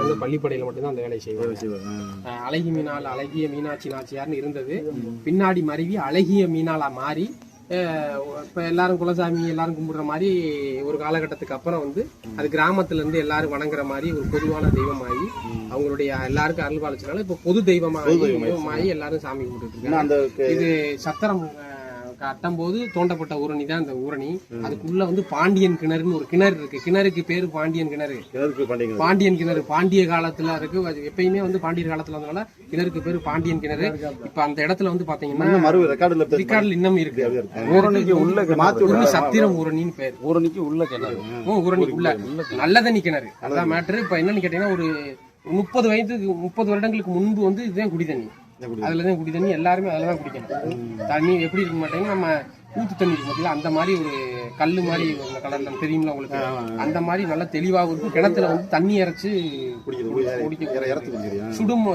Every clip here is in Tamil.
வந்து பள்ளிப்படையில மட்டும்தான் அந்த வேலையை செய்வாங்க. அழகிய மீனாட்சி நாச்சியார்னு இருந்தது. பின்னாடி மருவி அழகிய மீனாலா மாறி இப்ப எல்லாரும் குலசாமி எல்லாரும் கும்பிடுற மாதிரி ஒரு காலகட்டத்துக்கு அப்புறம் வந்து அது கிராமத்துல இருந்து எல்லாரும் வணங்குற மாதிரி ஒரு பொதுவான தெய்வமாகி அவங்களுடைய எல்லாருக்கும் அருள் பாலிச்சனால இப்ப பொது தெய்வமாகி எல்லாரும் சாமி கும்பிட்டு இருக்காங்க. இது சத்திரம் கட்டும் போது தோண்டப்பட்ட ஊரணி தான் இந்த ஊரணி. அதுக்குள்ள வந்து பாண்டியன் கிணறுன்னு ஒரு கிணறு இருக்கு. கிணறுக்கு பேரு பாண்டியன் கிணறு. பாண்டியன் கிணறு பாண்டிய காலத்துல இருக்கு. எப்பயுமே வந்து பாண்டியர் காலத்துல இருந்தனால கிணறுக்கு பேரு பாண்டியன் கிணறு. இப்ப அந்த இடத்துல வந்து பாத்தீங்கன்னா ரெக்கார்டுல இன்னும் இருக்கு. ஊரணிக்கு உள்ள சத்திரம் ஊரணின்னு பேரு. ஊரணிக்கு உள்ள கிணறு. ஊரணிக்கு உள்ள நல்ல தண்ணி கிணறு. அதான் மேட்ரு. இப்ப என்னன்னு கேட்டீங்கன்னா ஒரு 30 வருடங்களுக்கு முன்பு வந்து இதுதான் குடி தண்ணி. அதுலதான் குடி தண்ணி. எல்லாருமே அதுலதான் குடிக்கணும். தண்ணி எப்படி இருக்க மாட்டேங்க, நம்ம ஊத்து தண்ணி இருக்கு பார்த்தீங்களா, அந்த மாதிரி ஒரு கல்லு மாதிரி கலர்ல தெரியுங்களா உங்களுக்கு, அந்த மாதிரி நல்லா தெளிவாக இருக்கும். கிணத்துல வந்து தண்ணி இறைச்சு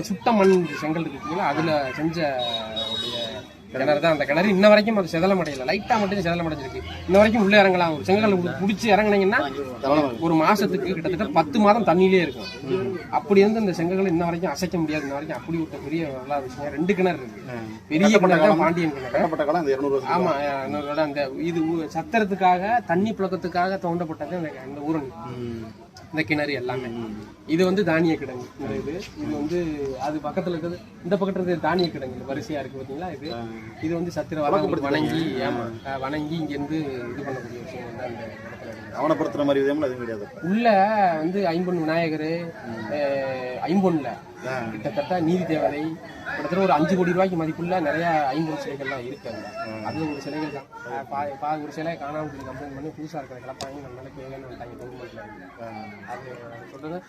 சுட்ட மண் செங்கல் இருக்குங்களா, அதுல செஞ்ச கிணறு தான் அந்த கிணறு. இன்ன வரைக்கும் அது செதலம் அடையல, லைட்டா மட்டும் செதலம் அடைஞ்சிருக்கு. இன்ன வரைக்கும் உள்ள இறங்கலாம். ஒரு செங்கல் பிடிச்சி இறங்கினீங்கன்னா ஒரு மாசத்துக்கு கிட்டத்தட்ட 10 மாதம் தண்ணியிலே இருக்கும். அப்படி இருந்து அந்த செங்கல்களை இன்ன வரைக்கும் அசைக்க முடியாது. இன்ன வரைக்கும் அப்படி ஒரு பெரிய நல்ல விஷயம். 2 கிணறு இருக்கு. பெரிய கிணறு பாண்டியன் கிணறு. ஆமா, அந்த இது சத்திரத்துக்காக தண்ணி புழக்கத்துக்காக தோண்டப்பட்டது அந்த ஊரணி, இந்த கிணறு எல்லாமே. இது வந்து தானிய கிடங்கு. இது வந்து அது பக்கத்துல இருக்கிறது, இந்த பக்கத்துல இருக்கிறது தானிய கிடங்கு வரிசையா இருக்கு பாத்தீங்களா. இது வந்து சத்திர வணங்கி வணங்கி இங்க இருந்து இது பண்ணக்கூடிய விஷயம் வந்து அந்த அவனப்படுத்துற மாதிரி எதுவும் கிடையாது. உள்ள வந்து ஐம்பொன் விநாயகர், ஐம்பொன்ல கிட்டத்தட்ட நீதி தேவதை, கிட்டத்தட்ட ஒரு 5 கோடி ரூபாய்க்கு மதிப்புள்ள நிறைய ஐம்பொன் சிலைகள்லாம் இருக்கு. அது ஒரு சிலைகள் தான். ஒரு சிலை காணாமல் கம்ப்ளைண்ட் பண்ணி புதுசா இருக்கிற கிளப்பாங்க நம்ம நிலைக்கு வந்துட்டாங்க கவர்மெண்ட்ல. அது சொல்றது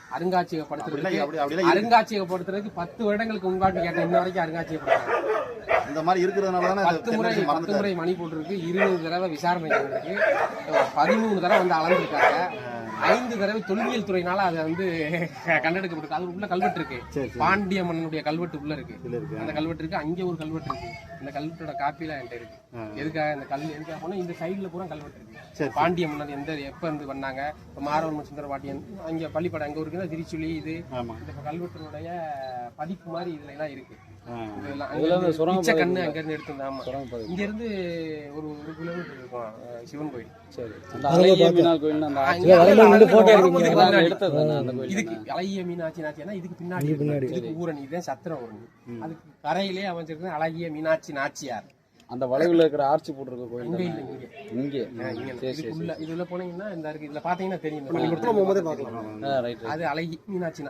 அருங்காட்சியகப்படுத்துறதுக்கு 10 வருடங்களுக்கு முன்னாடி கேட்ட இன்ன வரைக்கும் அருங்காட்சியகப்படுத்துறாங்க. இந்த மாதிரி இருக்கிறதுனால 10 முறை மணி போட்டிருக்கு. 20 தடவை விசாரணை இருக்கு. 13 தடவை வந்து அளந்திருக்காங்க. 5 தடவை தொல்லியல் துறையினால அதை வந்து கண்டெடுக்கப்பட்டிருக்கு. அது உள்ள கல்வெட்டு இருக்கு. பாண்டிய மன்னனுடைய கல்வெட்டு உள்ள இருக்கு. அந்த கல்வெட்டு இருக்கு. அங்கே ஒரு கல்வெட்டு இருக்கு. அந்த கல்வெட்டோட காப்பிலாம் என்கிட்ட இருக்கு. எதுக்காக இந்த எதுக்காக போனா இந்த சைடுல பூரா கல்வெட்டு இருக்கு. பாண்டிய மன்னர் எப்ப இருந்து பண்ணாங்க, மாரவன் சுந்தர பாண்டியன், அங்க பள்ளிப்படம் அங்க இருக்கு, திருச்சுழி, இது இந்த கல்வெட்டினுடைய பதிப்பு மாதிரி இதுல எல்லாம் இருக்கு. கண்ணு அங்க இருந்து எடுத்துருந்தாமா. இங்க இருந்து ஒரு கிலோமீட்டர் இருக்கும் சிவன் கோயில். இதுக்கு அழகிய மீனாட்சி நாச்சியானா இதுக்கு பின்னாடி ஊரணி, இதுதான் சத்திரம் ஊரணி. அதுக்கு கரையிலே அமைஞ்சிருக்கு அழகிய மீனாட்சி நாச்சியார். அந்த வளைவுல இருக்கிற ஆர்ச்சி போட்டிருக்க கோயில் இங்கே இதுல போனீங்கன்னா இந்த இருக்கு. இதுல பாத்தீங்கன்னா தெரியும். அது அழகி மீனாட்சி